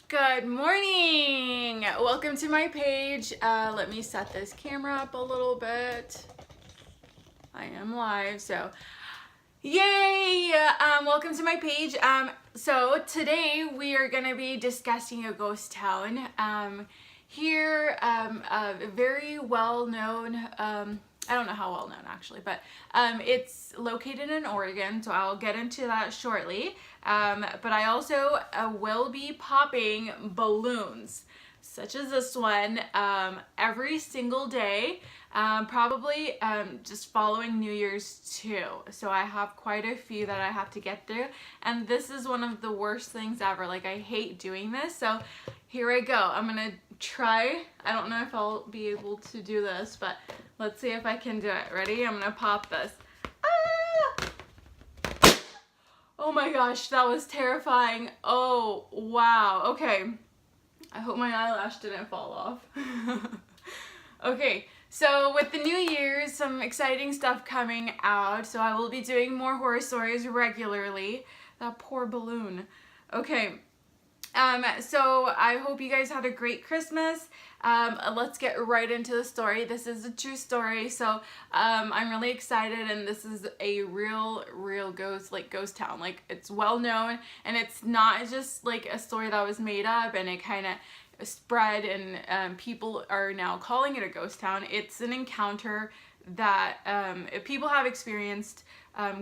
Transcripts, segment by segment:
Good morning! Welcome to my page. Let me set this camera up a little bit. I am live, so yay! Welcome to my page. So today we are going to be discussing a ghost town. Here, a very well-known, I don't know how well known actually, but it's located in Oregon, so I'll get into that shortly. But I also will be popping balloons, such as this one, every single day, probably just following New Year's too. So I have quite a few that I have to get through, and this is one of the worst things ever. Like, I hate doing this, so here I go. I'm gonna try. I don't know if I'll be able to do this, but let's see if I can do it. Ready? I'm gonna pop this. Ah! Oh my gosh, that was terrifying. Oh, wow. Okay. I hope my eyelash didn't fall off. Okay, so with the new year, some exciting stuff coming out. So I will be doing more horror stories regularly. That poor balloon. Okay. So I hope you guys had a great Christmas. Let's get right into the story. This is a true story, so I'm really excited, and this is a real ghost town. Like, it's well known, and it's not just like a story that was made up and it kind of spread, and people are now calling it a ghost town. It's an encounter that people have experienced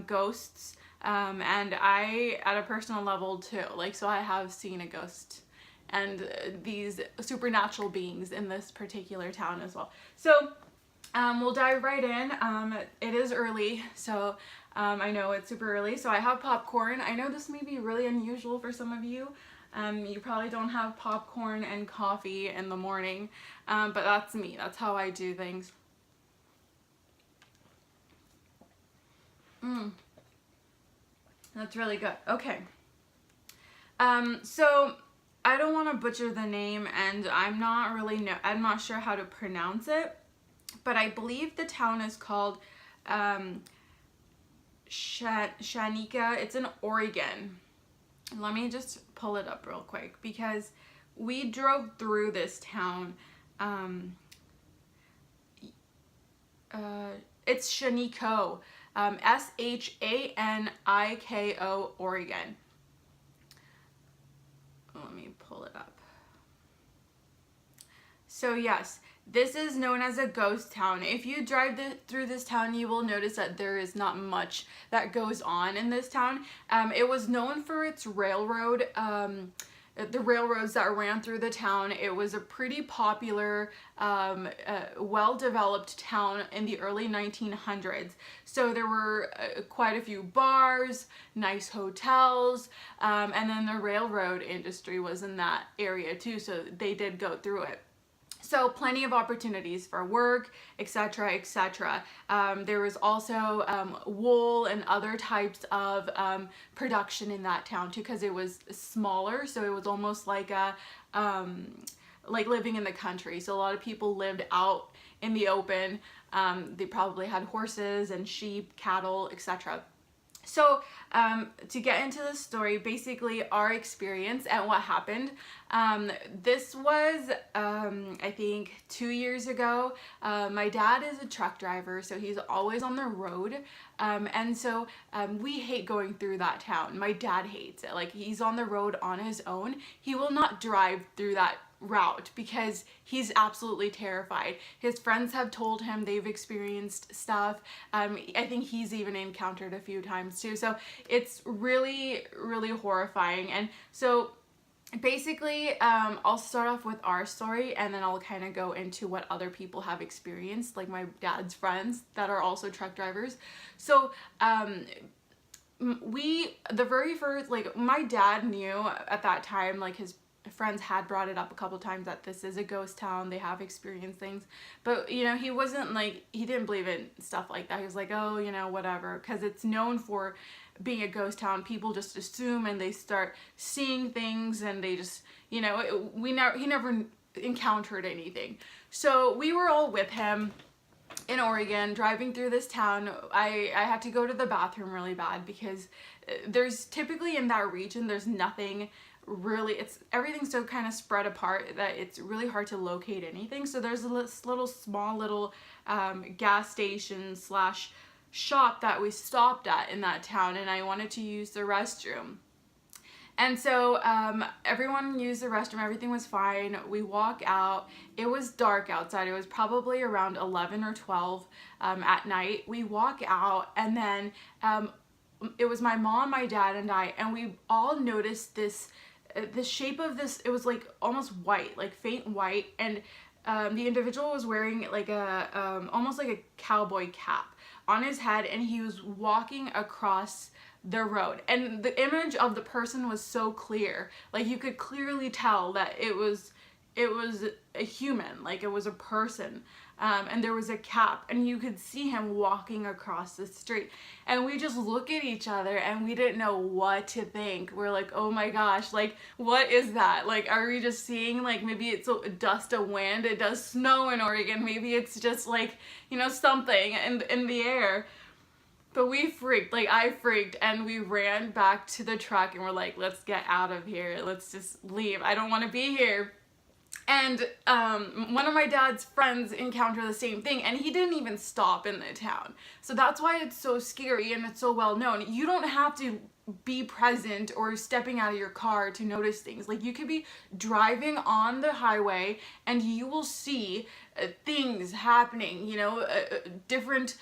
ghosts. And I, at a personal level too, like, so I have seen a ghost and these supernatural beings in this particular town as well. So, we'll dive right in. It is early, so, I know it's super early, so I have popcorn. I know this may be really unusual for some of you. You probably don't have popcorn and coffee in the morning, but that's me. That's how I do things. That's really good. Okay. So I don't want to butcher the name, and I'm not sure how to pronounce it, but I believe the town is called Shanika. It's in Oregon. Let me just pull it up real quick because we drove through this town. It's Shaniko. Shaniko, Oregon. Let me pull it up. So yes, this is known as a ghost town. If you drive through this town, you will notice that there is not much that goes on in this town. It was known for its railroad, the railroads that ran through the town. It was a pretty popular, well-developed town in the early 1900s. So there were quite a few bars, nice hotels, and then the railroad industry was in that area too, so they did go through it. So plenty of opportunities for work, etc., etc. There was also wool and other types of production in that town too, because it was smaller. So it was almost like a like living in the country. So a lot of people lived out in the open. They probably had horses and sheep, cattle, etc. So to get into the story, basically our experience and what happened, this was, I think 2 years ago. My dad is a truck driver, so he's always on the road, and so we hate going through that town. My dad hates it. Like, he's on the road on his own. He will not drive through that route because he's absolutely terrified. His friends have told him they've experienced stuff. I think he's even encountered a few times too. So it's really horrifying. And so basically, I'll start off with our story, and then I'll kind of go into what other people have experienced, like my dad's friends that are also truck drivers. So the very first, like, my dad knew at that time, like, his friends had brought it up a couple times that this is a ghost town, they have experienced things, but you know, he wasn't like, he didn't believe in stuff like that. He was like, oh, you know, whatever, because it's known for being a ghost town. People just assume, and they start seeing things, and they just, you know, he never encountered anything. So we were all with him in Oregon, driving through this town. I had to go to the bathroom really bad because there's typically in that region, there's nothing really, everything's so kind of spread apart that it's really hard to locate anything. So there's this small little gas station slash shop that we stopped at in that town, and I wanted to use the restroom. And so everyone used the restroom, everything was fine. We walk out, it was dark outside, it was probably around 11 or 12 at night. We walk out, and then it was my mom, my dad, and I, and we all noticed this, the shape of this, it was like almost white, like faint white, and the individual was wearing like a, almost like a cowboy cap on his head, and he was walking across the road, and the image of the person was so clear, like you could clearly tell that it was a human, like it was a person, and there was a cap, and you could see him walking across the street, and we just look at each other and we didn't know what to think. We're like, oh my gosh, like what is that? Like, are we just seeing, like, maybe it's a dust of wind, it does snow in Oregon, maybe it's just like, you know, something in the air. But we freaked, like I freaked, and we ran back to the truck and we're like, let's get out of here, let's just leave, I don't want to be here. And one of my dad's friends encountered the same thing, and he didn't even stop in the town. So that's why it's so scary and it's so well known. You don't have to be present or stepping out of your car to notice things. Like, you could be driving on the highway and you will see things happening, you know, different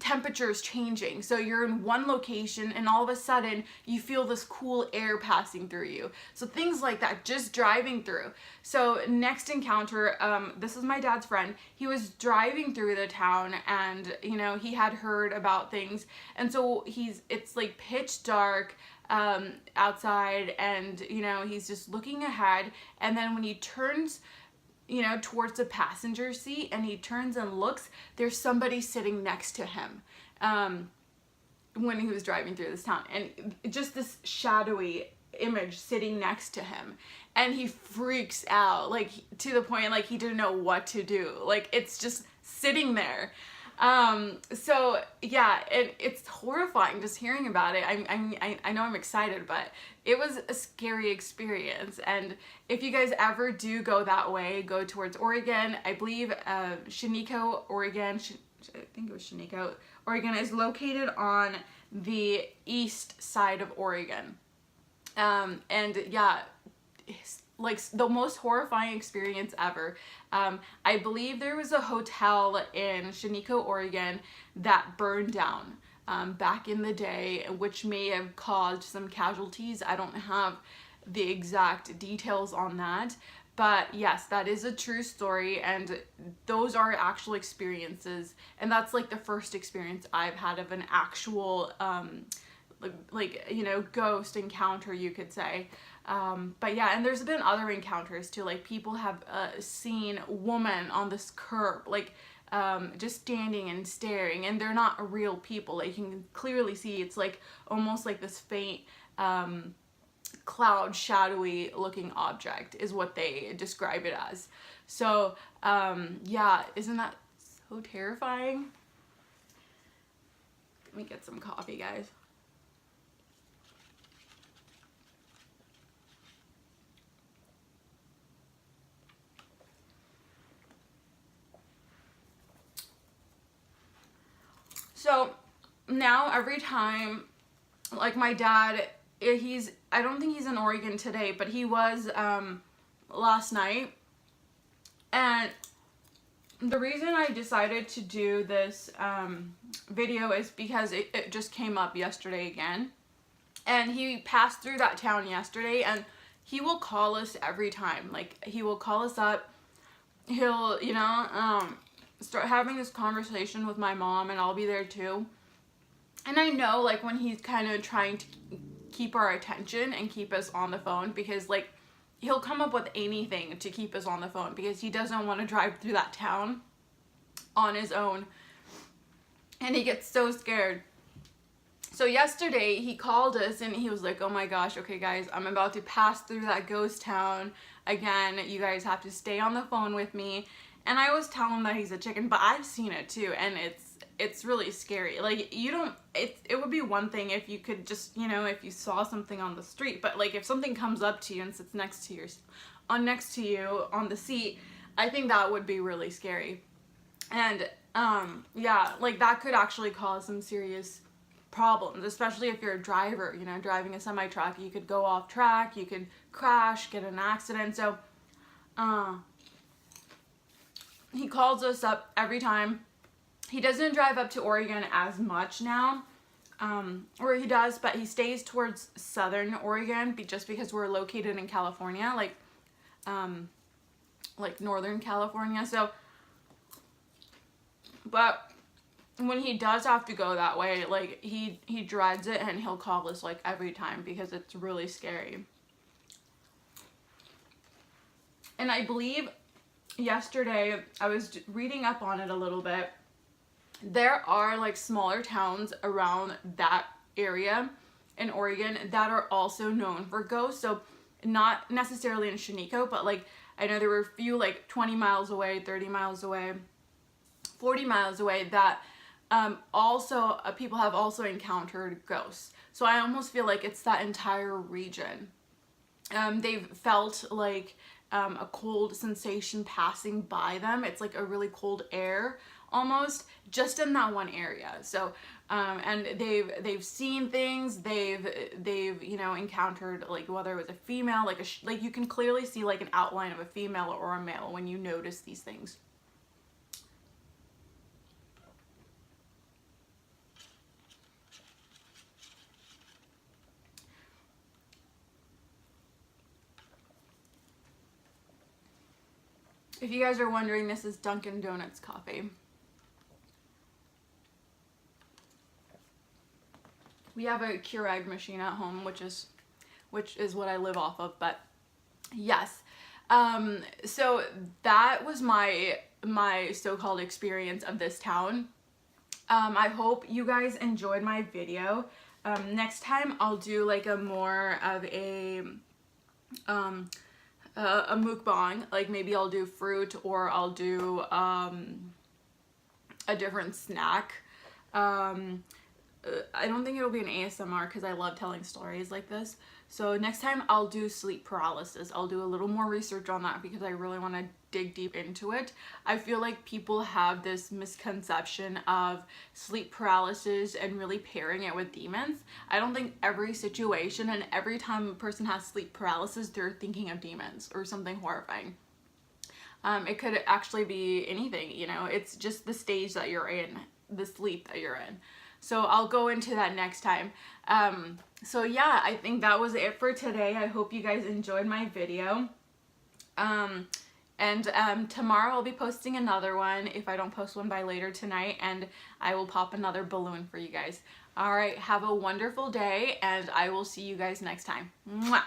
temperatures changing. So you're in one location and all of a sudden you feel this cool air passing through you. So things like that, just driving through. So next encounter, this is my dad's friend. He was driving through the town, and you know, he had heard about things, and so it's like pitch dark outside, and you know, he's just looking ahead, and then when he turns, you know, towards the passenger seat, and he turns and looks, there's somebody sitting next to him when he was driving through this town, and just this shadowy image sitting next to him, and he freaks out, like to the point like he didn't know what to do, like it's just sitting there. So yeah, it's horrifying just hearing about it. I know I'm excited, but it was a scary experience. And if you guys ever do go that way, go towards Oregon, I believe Sheniko, Oregon, I think it was Sheniko, Oregon is located on the east side of Oregon. And yeah, like the most horrifying experience ever. I believe there was a hotel in Sheniko, Oregon that burned down back in the day, which may have caused some casualties. I don't have the exact details on that, but yes, that is a true story, and those are actual experiences, and that's like the first experience I've had of an actual like, you know, ghost encounter, you could say. But yeah, and there's been other encounters too, like people have seen a woman on this curb, like just standing and staring, and they're not real people. Like, you can clearly see it's like almost like this faint cloud, shadowy looking object is what they describe it as. So yeah, isn't that so terrifying? Let me get some coffee, guys. So now every time, like my dad, I don't think he's in Oregon today, but he was last night. And the reason I decided to do this video is because it just came up yesterday again. And he passed through that town yesterday, and he will call us every time. Like, he will call us up, he'll, you know, start having this conversation with my mom, and I'll be there too. And I know, like, when he's kind of trying to keep our attention and keep us on the phone, because like he'll come up with anything to keep us on the phone, because he doesn't want to drive through that town on his own, and he gets so scared. So yesterday he called us and he was like, oh my gosh, okay guys, I'm about to pass through that ghost town again, you guys have to stay on the phone with me. And I was telling him that he's a chicken, but I've seen it too, and it's really scary. Like, you don't, it would be one thing if you could just, you know, if you saw something on the street, but like if something comes up to you and sits next to you on the seat, I think that would be really scary. And yeah, like that could actually cause some serious problems, especially if you're a driver, you know, driving a semi-truck. You could go off track, you could crash, get in an accident. So he calls us up every time. He doesn't drive up to Oregon as much now, or he does, but he stays towards southern Oregon just because we're located in California, like Northern California. So, but when he does have to go that way, like he dreads it, and he'll call us like every time because it's really scary. And I believe yesterday I was reading up on it a little bit. There are like smaller towns around that area in Oregon that are also known for ghosts. So not necessarily in Shiniko, but like I know there were a few like 20 miles away, 30 miles away, 40 miles away that also people have also encountered ghosts. So I almost feel like it's that entire region. They've felt like a cold sensation passing by them. It's like a really cold air almost just in that one area. So and they've seen things, they've you know encountered, like whether it was a female, like you can clearly see like an outline of a female or a male when you notice these things. If you guys are wondering, this is Dunkin' Donuts coffee. We have a Keurig machine at home, which is what I live off of. But yes, so that was my so-called experience of this town. I hope you guys enjoyed my video. Next time I'll do like a more of a mukbang, like maybe I'll do fruit, or I'll do a different snack. I don't think it'll be an ASMR because I love telling stories like this. So next time I'll do sleep paralysis. I'll do a little more research on that because I really want to dig deep into it. I feel like people have this misconception of sleep paralysis and really pairing it with demons. I don't think every situation and every time a person has sleep paralysis, they're thinking of demons or something horrifying. It could actually be anything, you know, it's just the stage that you're in, the sleep that you're in. So I'll go into that next time. So yeah, I think that was it for today. I hope you guys enjoyed my video. Tomorrow I'll be posting another one if I don't post one by later tonight, and I will pop another balloon for you guys. All right, have a wonderful day, and I will see you guys next time. Mwah!